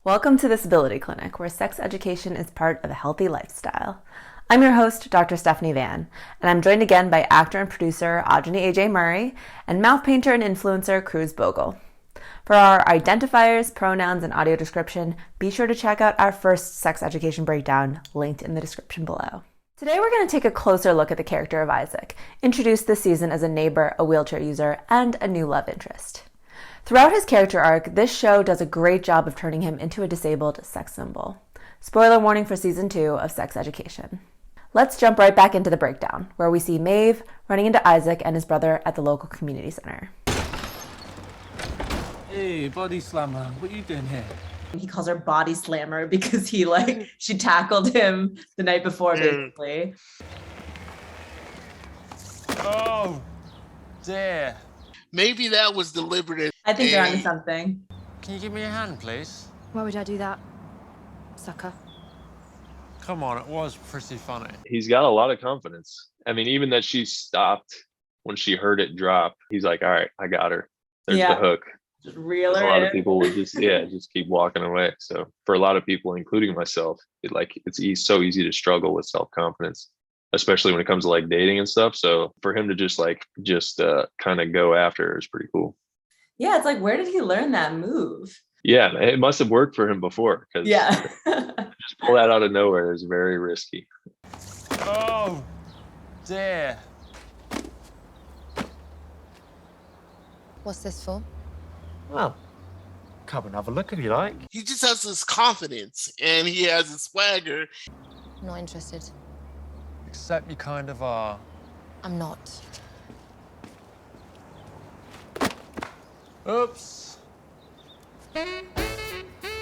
Welcome to this ability clinic, where sex education is part of a healthy lifestyle. I'm your host, Dr. Stephanie Van, and I'm joined again by actor and producer Audrey A.J. Murray and mouth painter and influencer Cruise Bogle. For our identifiers, pronouns, and audio description, be sure to check out our first sex education breakdown, linked in the description below. Today we're going to take a closer look at the character of Isaac, introduced this season as a neighbor, a wheelchair user, and a new love interest. Throughout his character arc, this show does a great job of turning him into a disabled sex symbol. Spoiler warning for season 2 of Sex Education. Let's jump right back into the breakdown, where we see Maeve running into Isaac and his brother at the local community center. Hey, body slammer, what are you doing here? He calls her body slammer because she tackled him the night before, basically. Oh, dear. Maybe that was deliberate. I think they're onto something. Can you give me a hand, please? Why would I do that, sucker? Come on, it was pretty funny. He's got a lot of confidence. I mean, even that she stopped when she heard it drop, he's like, all right, I got her. There's the hook. Just reel her in. A lot of people would just keep walking away. So for a lot of people, including myself, it's so easy to struggle with self-confidence, especially when it comes to like dating and stuff. So for him to just kind of go after her is pretty cool. Yeah, it's like, where did he learn that move? Yeah, it must have worked for him before, because just pull that out of nowhere is very risky. Oh, dear. What's this for? Well, come and have a look if you like. He just has this confidence and he has a swagger. Not interested. Except you kind of are. I'm not. Oops.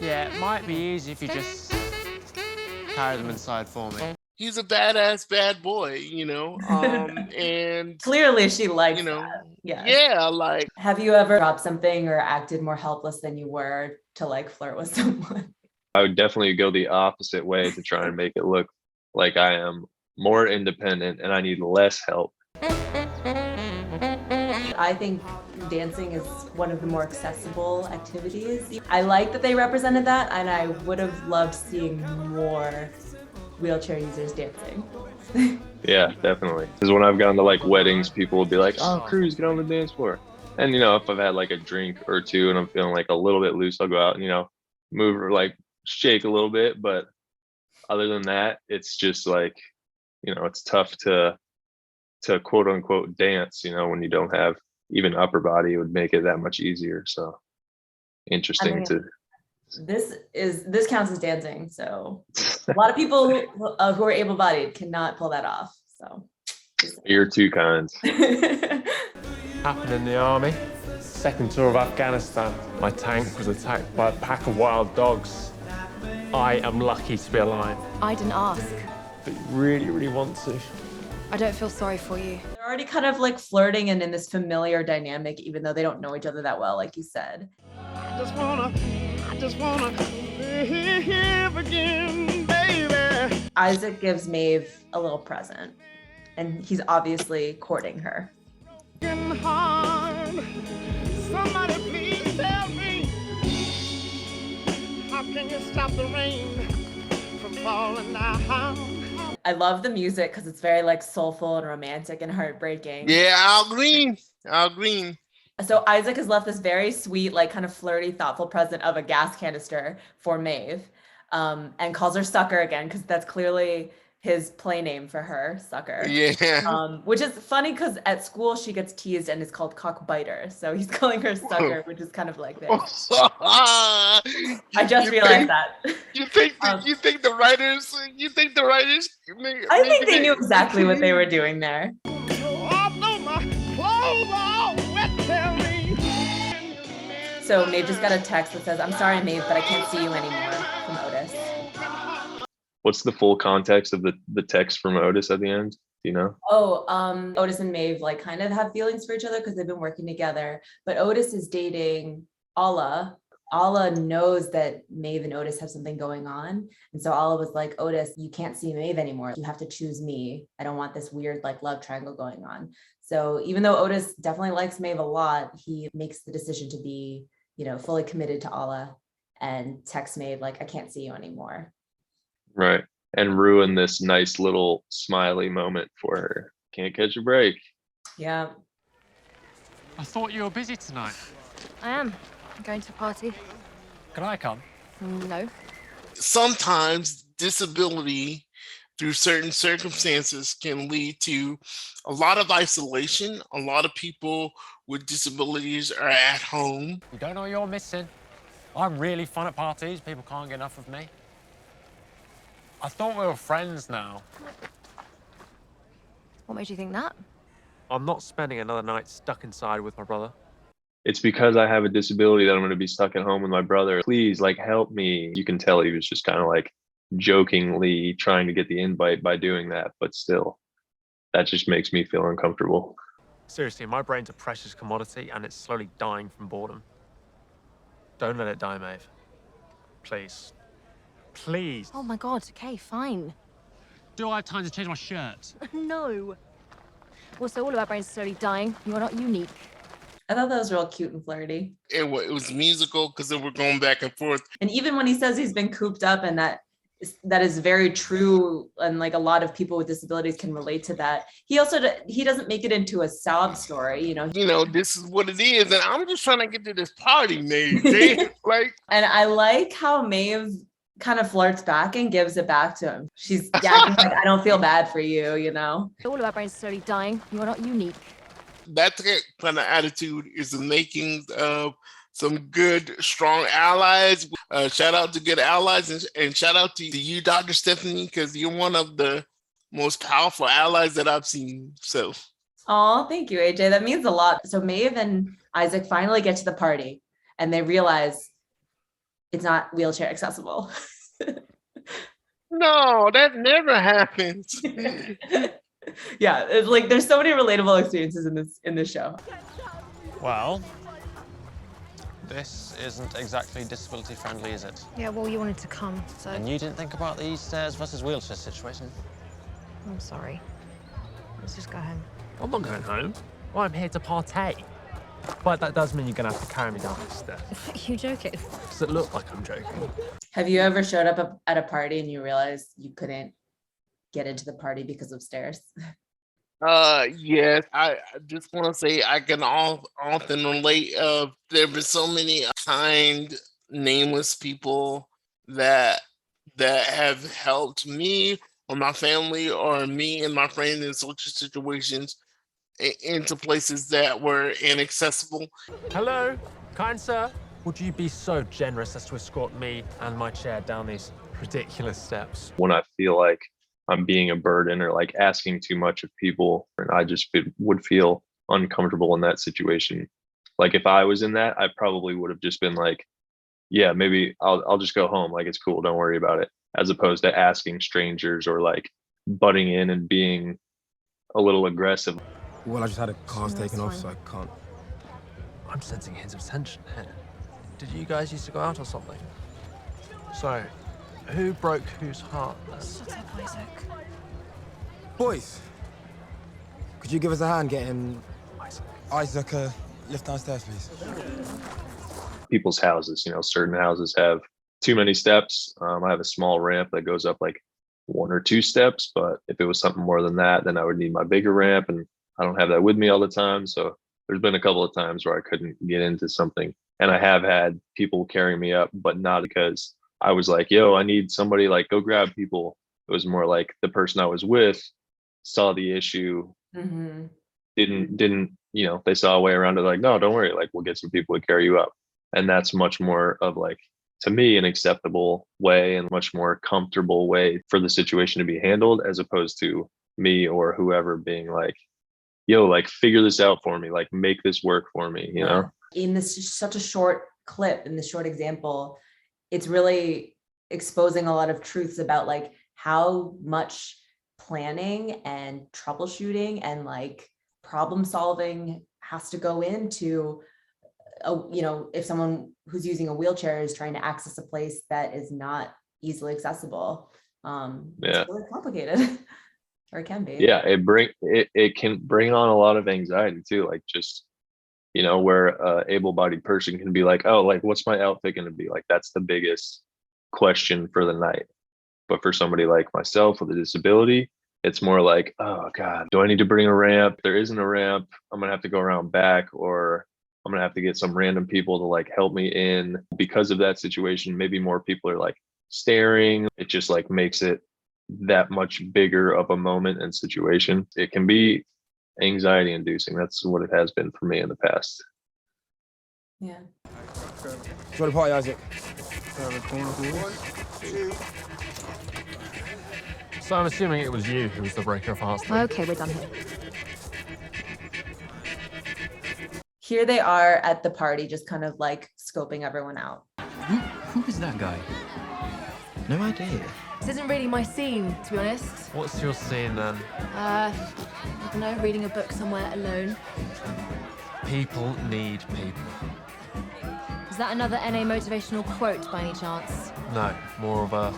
Yeah, it might be easy if you just carry them inside for me. He's a badass bad boy, and Clearly she likes that. Yeah, like. Have you ever dropped something or acted more helpless than you were to like flirt with someone? I would definitely go the opposite way to try and make it look like I am more independent and I need less help. I think dancing is one of the more accessible activities. I like that they represented that, and I would have loved seeing more wheelchair users dancing. Yeah, definitely. Because when I've gone to like weddings, people will be like, oh, Cruise, get on the dance floor. And, if I've had like a drink or two and I'm feeling like a little bit loose, I'll go out and, move or like shake a little bit. But other than that, it's just like, it's tough to quote unquote dance, when you don't have even upper body. It would make it that much easier. So interesting this counts as dancing. So a lot of people who are able-bodied cannot pull that off. So you're too kind. Happened in the army. Second tour of Afghanistan. My tank was attacked by a pack of wild dogs. I am lucky to be alive. I didn't ask. But you really, really want to. I don't feel sorry for you. They're already kind of like flirting and in this familiar dynamic, even though they don't know each other that well, like you said. I just wanna live again, baby. Isaac gives Maeve a little present, and he's obviously courting her. Hard. Somebody please tell me, how can you stop the rain from falling down? I love the music because it's very like soulful and romantic and heartbreaking. Yeah, Al Green. So Isaac has left this very sweet, like kind of flirty, thoughtful present of a gas canister for Maeve, and calls her Sucker again because that's clearly his play name for her, Sucker. Yeah. Which is funny because at school she gets teased and is called Cockbiter, so he's calling her Sucker, which is kind of like this. I just realized that. You think the writers? I think they knew exactly what they were doing there. So Maeve just got a text that says, "I'm sorry, Maeve, but I can't see you anymore," from Otis. What's the full context of the text from Otis at the end? Do you know? Otis and Maeve like kind of have feelings for each other because they've been working together, but Otis is dating Alla. Alla knows that Maeve and Otis have something going on. And so Alla was like, Otis, you can't see Maeve anymore. You have to choose me. I don't want this weird like love triangle going on. So even though Otis definitely likes Maeve a lot, he makes the decision to be, fully committed to Alla and text Maeve like, I can't see you anymore. Right. And ruin this nice little smiley moment for her. Can't catch a break. Yeah. I thought you were busy tonight. I am. I'm going to a party. Can I come? No. Sometimes disability through certain circumstances can lead to a lot of isolation. A lot of people with disabilities are at home. You don't know what you're missing. I'm really fun at parties. People can't get enough of me. I thought we were friends now. What made you think that? I'm not spending another night stuck inside with my brother. It's because I have a disability that I'm going to be stuck at home with my brother. Please, like, help me. You can tell he was just kind of like jokingly trying to get the invite by doing that, but still, that just makes me feel uncomfortable. Seriously, my brain's a precious commodity and it's slowly dying from boredom. Don't let it die, Maeve. Please. Please. Oh my God, okay, fine. Do I have time to change my shirt? No. Also, all of our brains are slowly dying. You are not unique. I thought that was real cute and flirty. It was musical because they were going back and forth. And even when he says he's been cooped up, and that is very true, and like a lot of people with disabilities can relate to that. He doesn't make it into a sob story, you know. This is what it is, and I'm just trying to get to this party, Maeve. Like, And I like how Maeve kind of flirts back and gives it back to him. She's acting like, I don't feel bad for you, you know. All of our brains are slowly dying. You are not unique. that kind of attitude is the makings of some good, strong allies. Shout out to good allies, and shout out to you, Dr. Stephanie, because you're one of the most powerful allies that I've seen. So, Oh, thank you, AJ. That means a lot. So Maeve and Isaac finally get to the party, and they realize it's not wheelchair accessible. no, that never happens. Yeah, it's like there's so many relatable experiences in this show. Well, this isn't exactly disability friendly, is it? Yeah, well, you wanted to come, so And you didn't think about the stairs versus wheelchair situation? I'm sorry. Let's just go home. I'm not going home. I'm here to partay. But that does mean you're gonna have to carry me down the stairs. You joking? Does it look like I'm joking? Have you ever showed up at a party and you realized you couldn't get into the party because of stairs? Yes, I just want to say I can often relate. There have been so many kind, nameless people that have helped me or my family or me and my friends in social situations into places that were inaccessible. Hello, kind sir. Would you be so generous as to escort me and my chair down these ridiculous steps? When I feel like I'm being a burden or like asking too much of people, and I just would feel uncomfortable in that situation. Like if I was in that, I probably would have just been like, yeah, maybe I'll just go home. Like it's cool, don't worry about it. As opposed to asking strangers or like butting in and being a little aggressive. Well, I just had a cars No, it's taken off, fine. so I can't. I'm sensing hints of tension here. Did you guys used to go out or something? So, who broke whose heart? Shut up, Isaac. Boys, could you give us a hand getting Isaac. Isaac a lift downstairs, please? People's houses, certain houses have too many steps. I have a small ramp that goes up like 1 or 2 steps, but if it was something more than that, then I would need my bigger ramp, and I don't have that with me all the time. So there's been a couple of times where I couldn't get into something, and I have had people carry me up, but not because I was like, yo, I need somebody, like go grab people. It was more like the person I was with saw the issue, Mm-hmm. didn't they saw a way around it, like, no, don't worry, like we'll get some people to carry you up. And that's much more of like, to me, an acceptable way and much more comfortable way for the situation to be handled, as opposed to me or whoever being like, yo, like figure this out for me, like make this work for me, In this such a short clip, in this short example, it's really exposing a lot of truths about like how much planning and troubleshooting and like problem solving has to go into if someone who's using a wheelchair is trying to access a place that is not easily accessible. It's really complicated. Or it can be. Yeah, it can bring on a lot of anxiety too, like just you know, where a able-bodied person can be like, oh, like, what's my outfit going to be? Like, that's the biggest question for the night. But for somebody like myself with a disability, it's more like, oh God, do I need to bring a ramp? If there isn't a ramp, I'm gonna have to go around back, or I'm gonna have to get some random people to like help me in. Because of that situation, maybe more people are like staring. It just like makes it that much bigger of a moment and situation. It can be anxiety inducing. That's what it has been for me in the past. Yeah. Enjoy the party, Isaac. So I'm assuming it was you who was the breaker of hearts. Then. Okay, we're done here. Here they are at the party, just kind of like scoping everyone out. Who is that guy? No idea. This isn't really my scene, to be honest. What's your scene then? I don't know, reading a book somewhere alone. People need people. Is that another NA motivational quote by any chance? No, more of a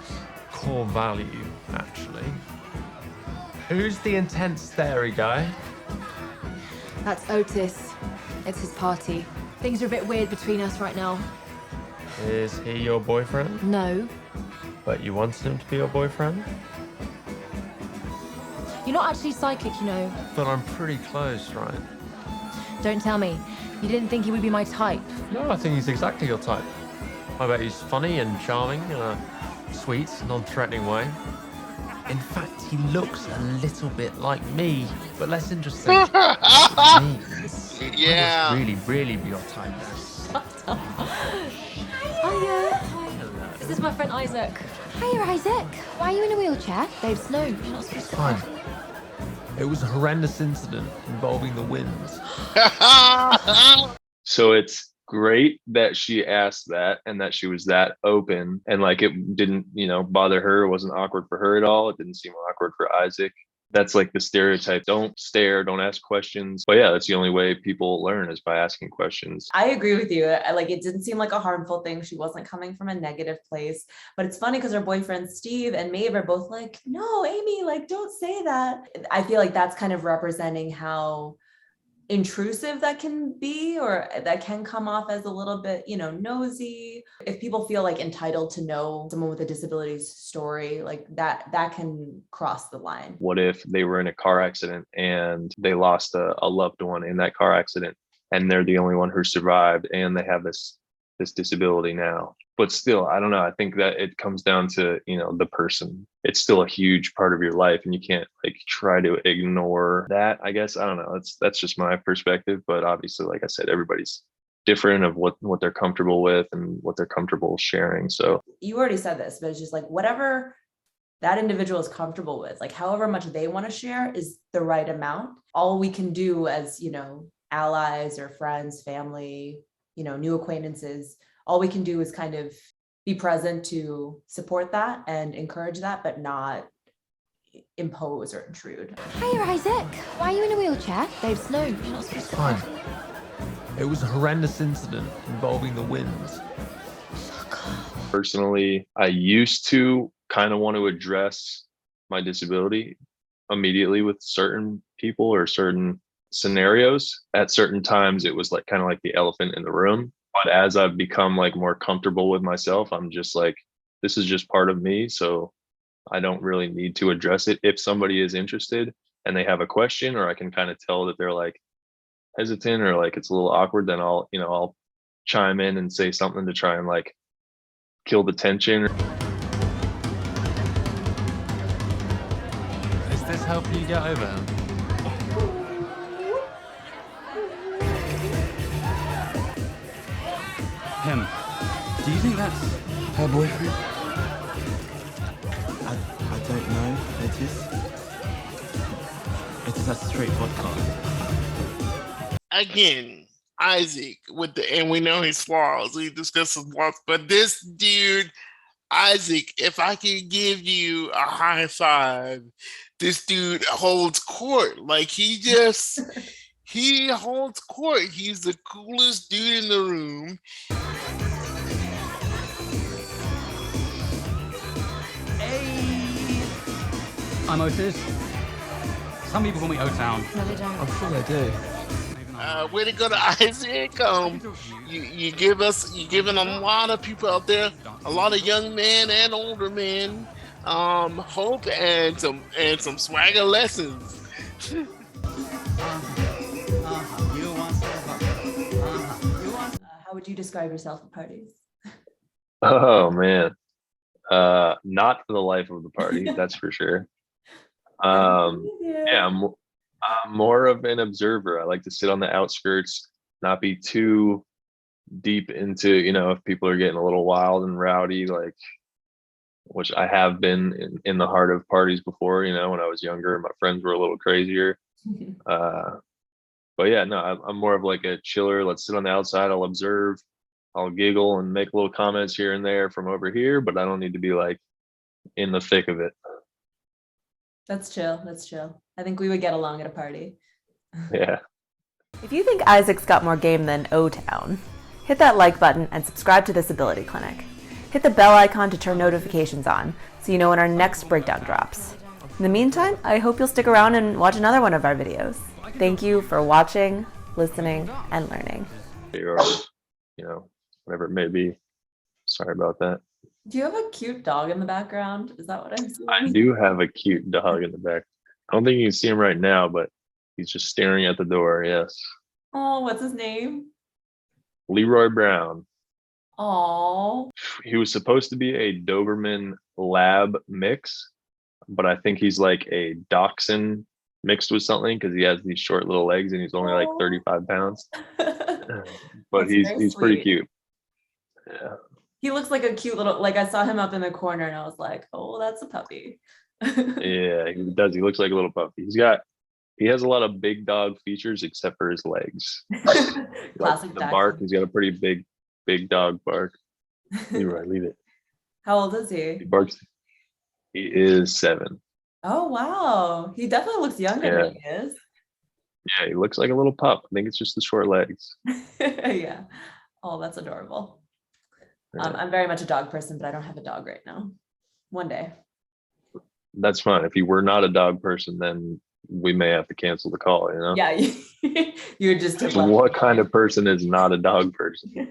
core value, actually. Who's the intense starey guy? That's Otis. It's his party. Things are a bit weird between us right now. Is he your boyfriend? No. But you wanted him to be your boyfriend? You're not actually psychic, you know. But I'm pretty close, right? Don't tell me. You didn't think he would be my type. No, I think he's exactly your type. I bet he's funny and charming in a sweet, non-threatening way. In fact, he looks a little bit like me, but less interesting. Yeah. I must really be your type. Hiya. This is my friend Isaac. Hiya, Isaac. Why are you in a wheelchair? Babes, no, you're not supposed to. Fine. It was a horrendous incident involving the wind. So it's great that she asked that and that she was that open, and like it didn't, you know, bother her. It wasn't awkward for her at all. It didn't seem awkward for Isaac. That's like the stereotype. Don't stare, don't ask questions. But yeah, that's the only way people learn is by asking questions. I agree with you. Like, it didn't seem like a harmful thing. She wasn't coming from a negative place. But it's funny because her boyfriend Steve and Maeve are both like, no, Amy, like, don't say that. I feel like that's kind of representing how intrusive that can be, or that can come off as a little bit, you know, nosy. If people feel like entitled to know someone with a disability's story, like that can cross the line. What if they were in a car accident and they lost a loved one in that car accident, and they're the only one who survived, and they have this disability now? But still, I don't know. I think that it comes down to, you know, the person. It's still a huge part of your life, and you can't like try to ignore that. I guess, I don't know. That's just my perspective. But obviously, like I said, everybody's different of what they're comfortable with and what they're comfortable sharing. So you already said this, but it's just like whatever that individual is comfortable with, like however much they want to share is the right amount. All we can do as, you know, allies or friends, family, you know, new acquaintances, all we can do is kind of be present to support that and encourage that, but not impose or intrude. Hiya, Isaac. Why are you in a wheelchair? Babes, no, you're not supposed to. Fine. It was a horrendous incident involving the wind. personally, I used to kind of want to address my disability immediately with certain people or certain scenarios. At certain times, it was like kind of like the elephant in the room. But as I've become like more comfortable with myself, I'm just like, this is just part of me. So I don't really need to address it. If somebody is interested and they have a question, or I can kind of tell that they're like hesitant or like it's a little awkward, then I'll chime in and say something to try and like kill the tension. Is this helping you get over him? Him. Do you think that's her boyfriend? I don't know. It is a straight vodka. Again, Isaac and we know his flaws. We discussed his flaws, but this dude, Isaac, if I could give you a high five, this dude holds court. Like he holds court. He's the coolest dude in the room. Hey, I'm Otis. Some people call me O-Town. No, they don't. I'm sure they do. Way to go to Isaac. You giving a lot of people out there, a lot of young men and older men, hope and some swagger lessons. How would you describe yourself at parties? Oh man, not for the life of the party, that's for sure. Yeah, I'm more of an observer. I like to sit on the outskirts, not be too deep into, if people are getting a little wild and rowdy, like, which I have been in the heart of parties before, when I was younger, my friends were a little crazier. But yeah, no, I'm more of like a chiller. Let's sit on the outside. I'll observe, I'll giggle and make little comments here and there from over here, but I don't need to be like in the thick of it. That's chill. That's chill. I think we would get along at a party. Yeah. If you think Isaac's got more game than O-Town, hit that like button and subscribe to this ability clinic. Hit the bell icon to turn notifications on so you know when our next breakdown drops. In the meantime, I hope you'll stick around and watch another one of our videos. Thank you for watching, listening, and learning. Or, whatever it may be. Sorry about that. Do you have a cute dog in the background? Is that what I'm seeing? I do have a cute dog in the back. I don't think you can see him right now, but he's just staring at the door. Yes. Oh, what's his name? Leroy Brown. Oh. He was supposed to be a Doberman Lab mix, but I think he's like a Dachshund mixed with something because he has these short little legs and he's only like 35 pounds. But he's pretty cute. Yeah. He looks like a cute little, like I saw him up in the corner and I was like, oh, that's a puppy. Yeah, he does. He looks like a little puppy. He has a lot of big dog features except for his legs. Classic the bark, he's got a pretty big dog bark. Leroy, leave it. How old is he? He barks. He is 7. Oh, wow. He definitely looks younger than he is. Yeah, he looks like a little pup. I think it's just the short legs. Yeah. Oh, that's adorable. Yeah. I'm very much a dog person, but I don't have a dog right now. One day. That's fine. If you were not a dog person, then we may have to cancel the call, Yeah, you would just. What kind of person is not a dog person?